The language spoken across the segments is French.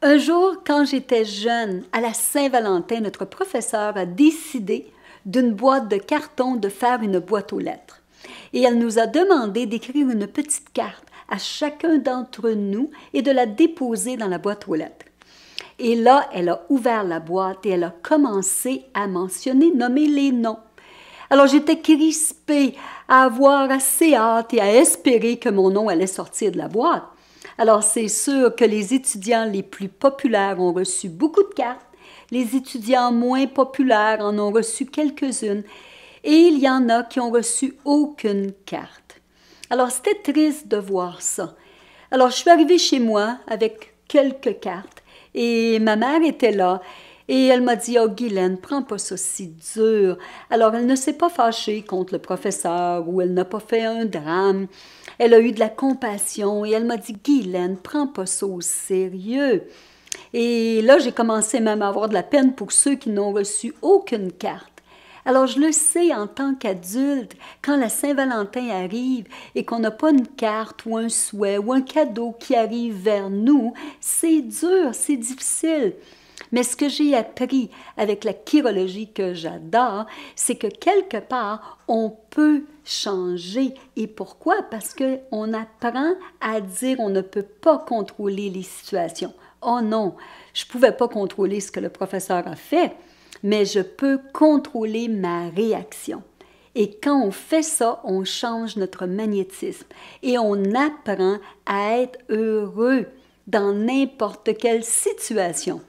Un jour, quand j'étais jeune, à la Saint-Valentin, notre professeur a décidé d'une boîte de carton de faire une boîte aux lettres. Et elle nous a demandé d'écrire une petite carte à chacun d'entre nous et de la déposer dans la boîte aux lettres. Et là, elle a ouvert la boîte et elle a commencé à nommer les noms. Alors, j'étais crispée à avoir assez hâte et à espérer que mon nom allait sortir de la boîte. Alors, c'est sûr que les étudiants les plus populaires ont reçu beaucoup de cartes, les étudiants moins populaires en ont reçu quelques-unes, et il y en a qui ont reçu aucune carte. Alors, c'était triste de voir ça. Alors, je suis arrivée chez moi avec quelques cartes, et ma mère était là, et elle m'a dit « Oh, Guylaine, prends pas ça si dur. » Alors, elle ne s'est pas fâchée contre le professeur ou elle n'a pas fait un drame. Elle a eu de la compassion et elle m'a dit « Guylaine, prends pas ça au sérieux. » Et là, j'ai commencé même à avoir de la peine pour ceux qui n'ont reçu aucune carte. Alors, je le sais en tant qu'adulte, quand la Saint-Valentin arrive et qu'on n'a pas une carte ou un souhait ou un cadeau qui arrive vers nous, c'est dur, c'est difficile. Mais ce que j'ai appris avec la chirologie que j'adore, c'est que quelque part, on peut changer. Et pourquoi? Parce qu'on apprend à dire on ne peut pas contrôler les situations. Oh non, je ne pouvais pas contrôler ce que le professeur a fait, mais je peux contrôler ma réaction. Et quand on fait ça, on change notre magnétisme et on apprend à être heureux dans n'importe quelle situation.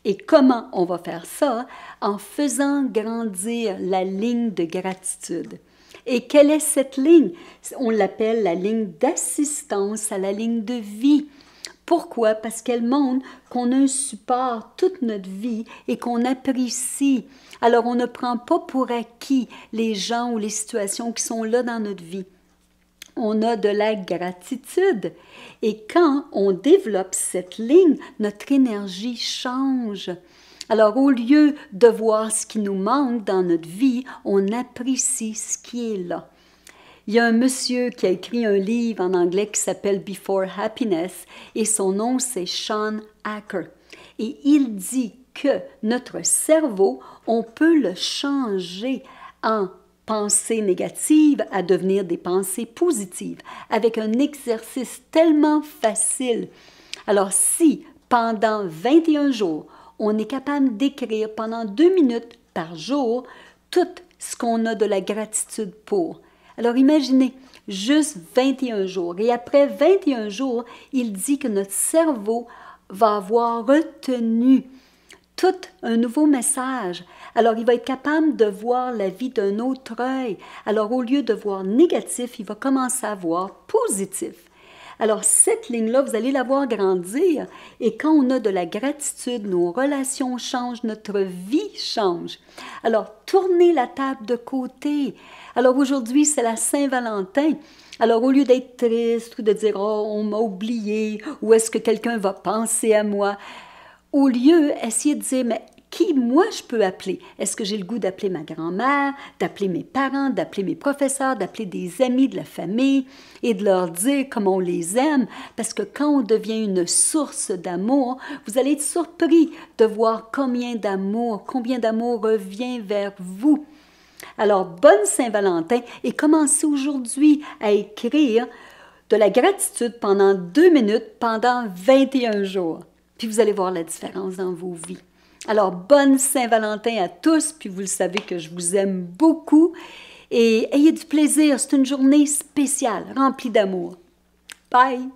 Et comment on va faire ça? En faisant grandir la ligne de gratitude. Et quelle est cette ligne? On l'appelle la ligne d'assistance à la ligne de vie. Pourquoi? Parce qu'elle montre qu'on a un support toute notre vie et qu'on apprécie. Alors, on ne prend pas pour acquis les gens ou les situations qui sont là dans notre vie. On a de la gratitude. Et quand on développe cette ligne, notre énergie change. Alors, au lieu de voir ce qui nous manque dans notre vie, on apprécie ce qui est là. Il y a un monsieur qui a écrit un livre en anglais qui s'appelle Before Happiness et son nom c'est Sean Acker. Et il dit que notre cerveau, on peut le changer en pensées négatives à devenir des pensées positives avec un exercice tellement facile. Alors si pendant 21 jours, on est capable d'écrire pendant 2 minutes par jour tout ce qu'on a de la gratitude pour. Alors imaginez, juste 21 jours. Et après 21 jours, il dit que notre cerveau va avoir retenu tout un nouveau message. Alors, il va être capable de voir la vie d'un autre œil. Alors, au lieu de voir négatif, il va commencer à voir positif. Alors, cette ligne-là, vous allez la voir grandir. Et quand on a de la gratitude, nos relations changent, notre vie change. Alors, tournez la table de côté. Alors, aujourd'hui, c'est la Saint-Valentin. Alors, au lieu d'être triste ou de dire « Oh, on m'a oublié » ou « Est-ce que quelqu'un va penser à moi ?» Au lieu, essayez de dire « Mais qui, moi, je peux appeler? Est-ce que j'ai le goût d'appeler ma grand-mère, d'appeler mes parents, d'appeler mes professeurs, d'appeler des amis de la famille et de leur dire comment on les aime? Parce que quand on devient une source d'amour, vous allez être surpris de voir combien d'amour revient vers vous. Alors, bonne Saint-Valentin et commencez aujourd'hui à écrire de la gratitude pendant 2 minutes, pendant 21 jours. Puis vous allez voir la différence dans vos vies. Alors, bonne Saint-Valentin à tous, puis vous le savez que je vous aime beaucoup. Et ayez du plaisir, c'est une journée spéciale, remplie d'amour. Bye!